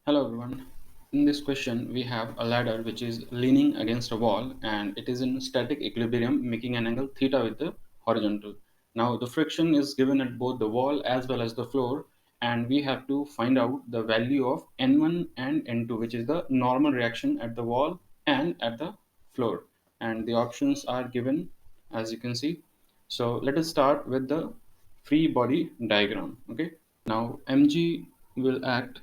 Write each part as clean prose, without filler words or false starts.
Hello everyone. In this question, we have a ladder which is leaning against a wall and it is in static equilibrium making an angle theta with the horizontal. Now the friction is given at both the wall as well as the floor, and we have to find out the value of N1 and N2, which is the normal reaction at the wall and at the floor. And the options are given as you can see. So let us start with the free body diagram. Okay. Now mg will act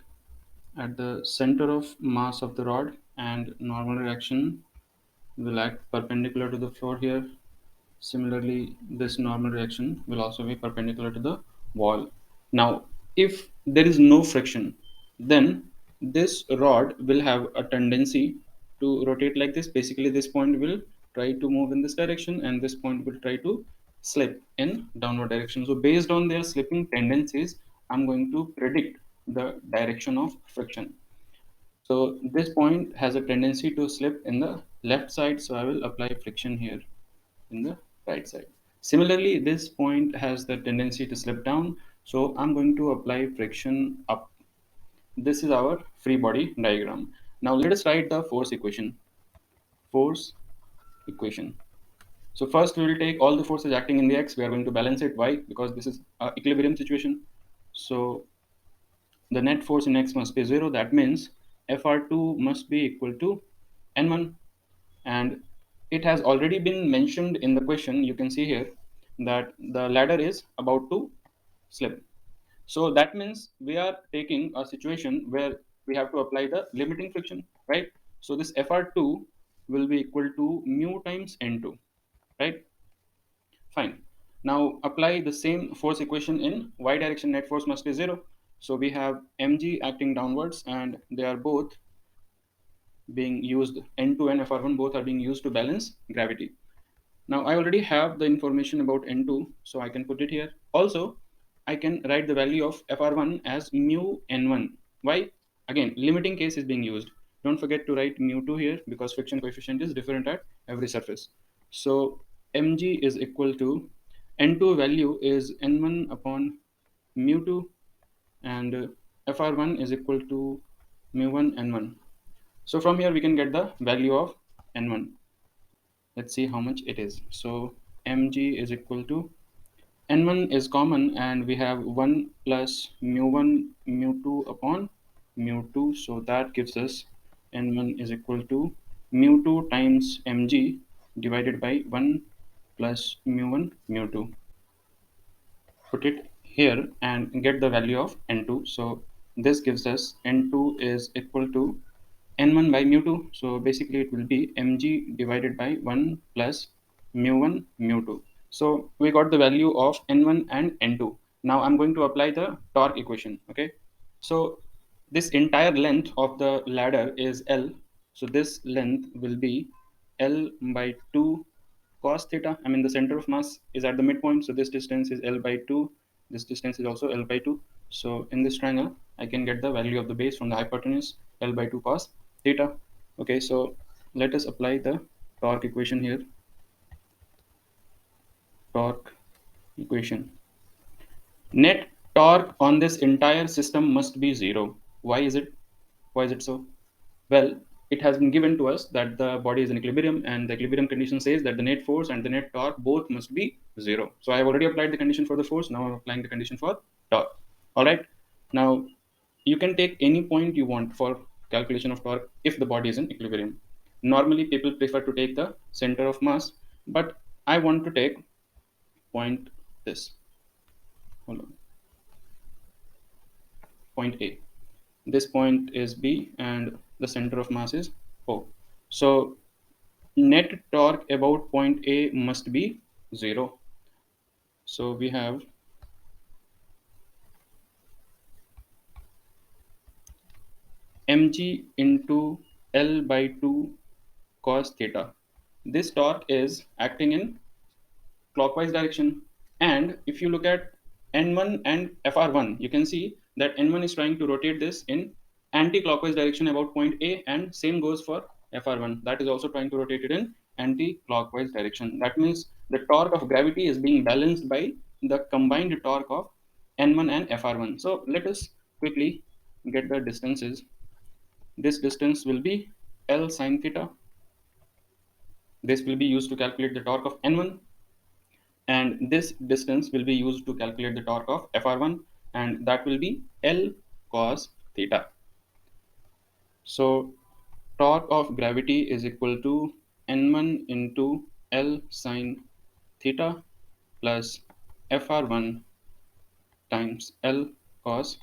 at the center of mass of the rod, and normal reaction will act perpendicular to the floor here. Similarly, this normal reaction will also be perpendicular to the wall. Now, if there is no friction, then this rod will have a tendency to rotate like this. Basically, this point will try to move in this direction and this point will try to slip in downward direction. So based on their slipping tendencies, I'm going to predict the direction of friction. So this point has a tendency to slip in the left side, so I will apply friction here in the right side. Similarly, this point has the tendency to slip down, so I'm going to apply friction up. This is our free body diagram. Now let us write the force equation. Force equation. So first we will take all the forces acting in the x. We are going to balance it. Why? Because this is an equilibrium situation. So the net force in x must be 0. That means Fr2 must be equal to N1. And it has already been mentioned in the question. You can see here that the ladder is about to slip. So that means we are taking a situation where we have to apply the limiting friction, right? So this Fr2 will be equal to mu times N2, right? Fine. Now apply the same force equation in y direction. Net force must be 0. So we have mg acting downwards and they are both being used, N2 and Fr1 both are being used to balance gravity. Now I already have the information about N2, so I can put it here. Also, I can write the value of Fr1 as mu N1. Why? Again, limiting case is being used. Don't forget to write mu2 here because friction coefficient is different at every surface. So mg is equal to N2 value is N1 upon mu2, and Fr1 is equal to mu1 N1. So from here we can get the value of N1. Let's see how much it is. So mg is equal to N1 is common and we have 1 plus mu1 mu2 upon mu2, so that gives us N1 is equal to mu2 times mg divided by 1 plus mu1 mu2. Put it here and get the value of N2. So this gives us N2 is equal to N1 by mu2. So basically it will be mg divided by 1 plus mu1 mu2. So we got the value of N1 and N2. Now I'm going to apply the torque equation. Okay. So this entire length of the ladder is L. So this length will be L by 2 cos theta. I mean the center of mass is at the midpoint, so this distance is L by 2. This distance is also L by 2. So in this triangle I can get the value of the base from the hypotenuse, L by 2 cos theta. Okay, so let us apply the torque equation here. Torque equation. Net torque on this entire system must be 0. Why is it? Why is it so? Well, it has been given to us that the body is in equilibrium, and the equilibrium condition says that the net force and the net torque both must be 0. So I have already applied the condition for the force. Now I'm applying the condition for torque. All right. Now you can take any point you want for calculation of torque if the body is in equilibrium. Normally people prefer to take the center of mass, but I want to take point this. Hold on. Point A. This point is B and the center of mass is O. So net torque about point A must be 0. So we have mg into L by 2 cos theta. This torque is acting in clockwise direction. And if you look at N1 and Fr1, you can see that N1 is trying to rotate this in anti-clockwise direction about point A, and same goes for Fr1. That is also trying to rotate it in anti-clockwise direction. That means the torque of gravity is being balanced by the combined torque of N1 and Fr1. So let us quickly get the distances. This distance will be L sine theta. This will be used to calculate the torque of N1, and this distance will be used to calculate the torque of Fr1, and that will be L cos theta. So torque of gravity is equal to N1 into L sine theta plus Fr1 times L cos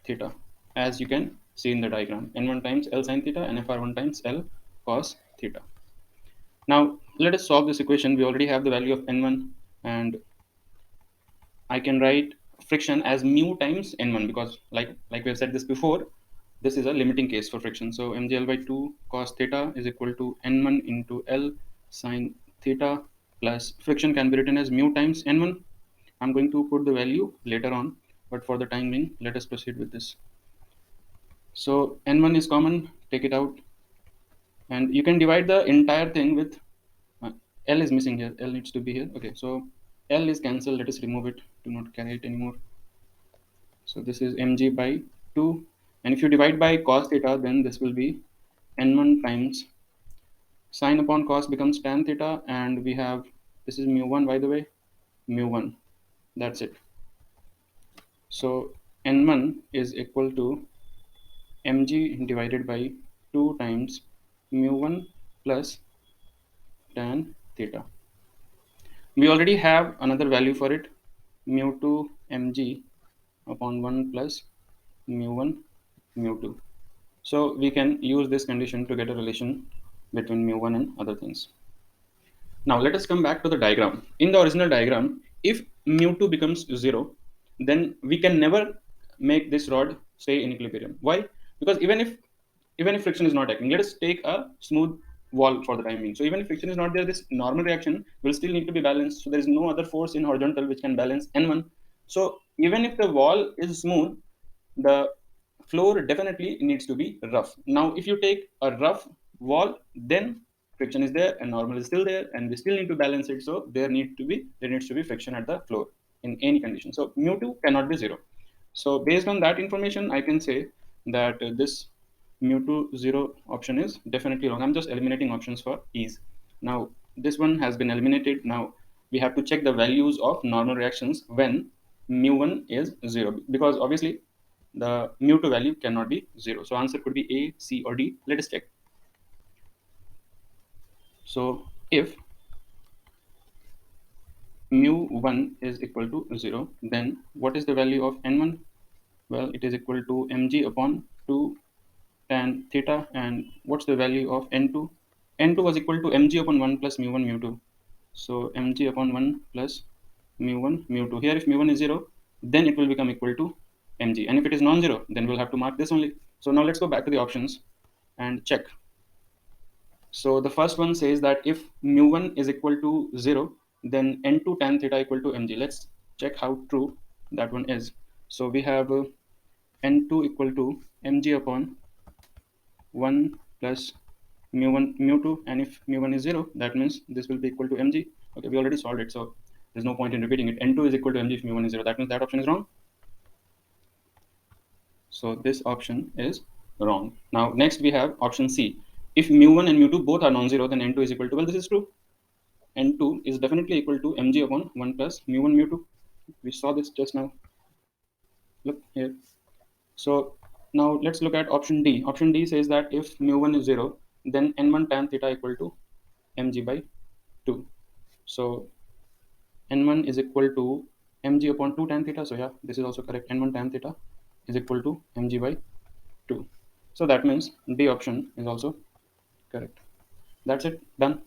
theta, as you can see in the diagram. N1 times L sine theta and Fr1 times L cos theta. Now let us solve this equation. We already have the value of N1, and I can write friction as mu times N1, because like we have said this before, this is a limiting case for friction. So mgl by 2 cos theta is equal to N1 into L sine theta plus friction can be written as mu times N1. I'm going to put the value later on, but for the time being, let us proceed with this. So N1 is common, take it out, and you can divide the entire thing with uh, L is missing here. L needs to be here. Okay, so L is cancelled. Let us remove it. Do not carry it anymore. So this is mg by 2. And if you divide by cos theta, then this will be N1 times sine upon cos becomes tan theta. And we have, this is mu1 by the way, mu1. That's it. So N1 is equal to mg divided by 2 times mu1 plus tan theta. We already have another value for it, mu2 mg upon 1 plus mu1 mu2. So we can use this condition to get a relation between mu1 and other things. Now let us come back to the diagram. In the original diagram, if mu2 becomes 0, then we can never make this rod stay in equilibrium. Why? Because even if friction is not acting, let us take a smooth wall for the time being. So even if friction is not there, this normal reaction will still need to be balanced. So there is no other force in horizontal which can balance N1. So even if the wall is smooth, the floor definitely needs to be rough. Now, if you take a rough wall, then friction is there and normal is still there, and we still need to balance it. So there needs to be friction at the floor in any condition. So mu2 cannot be 0. So based on that information, I can say that this mu2 0 option is definitely wrong. I'm just eliminating options for ease. Now this one has been eliminated. Now we have to check the values of normal reactions when mu1 is 0, because obviously the mu2 value cannot be 0. So answer could be A, C, or D. Let us check. So if mu1 is equal to 0, then what is the value of n1? Well, it is equal to mg upon 2 tan theta. And what's the value of n2? N2 was equal to mg upon 1 plus mu1 mu2. So mg upon 1 plus mu1 mu2. Here if mu1 is 0, then it will become equal to mg. And if it is non-zero, then we'll have to mark this only. So now let's go back to the options and check. So the first one says that if mu1 is equal to 0, then n2 tan theta equal to mg. Let's check how true that one is. So we have n2 equal to mg upon 1 plus mu1 mu2, and if mu1 is 0, that means this will be equal to mg. Okay, we already solved it, so there's no point in repeating it. n2 is equal to mg if mu1 is 0. That means that option is wrong. So this option is wrong. Now next we have option C. If mu1 and mu2 both are non-zero, then n2 is equal to, well, this is true. N2 is definitely equal to mg upon 1 plus mu1 mu2. We saw this just now. Look here. So now let's look at option D. Option D says that if mu1 is 0, then n1 tan theta equal to mg by 2. So n1 is equal to mg upon 2 tan theta. So yeah, this is also correct. N1 tan theta is equal to mg by 2. So that means D option is also correct. That's it, done.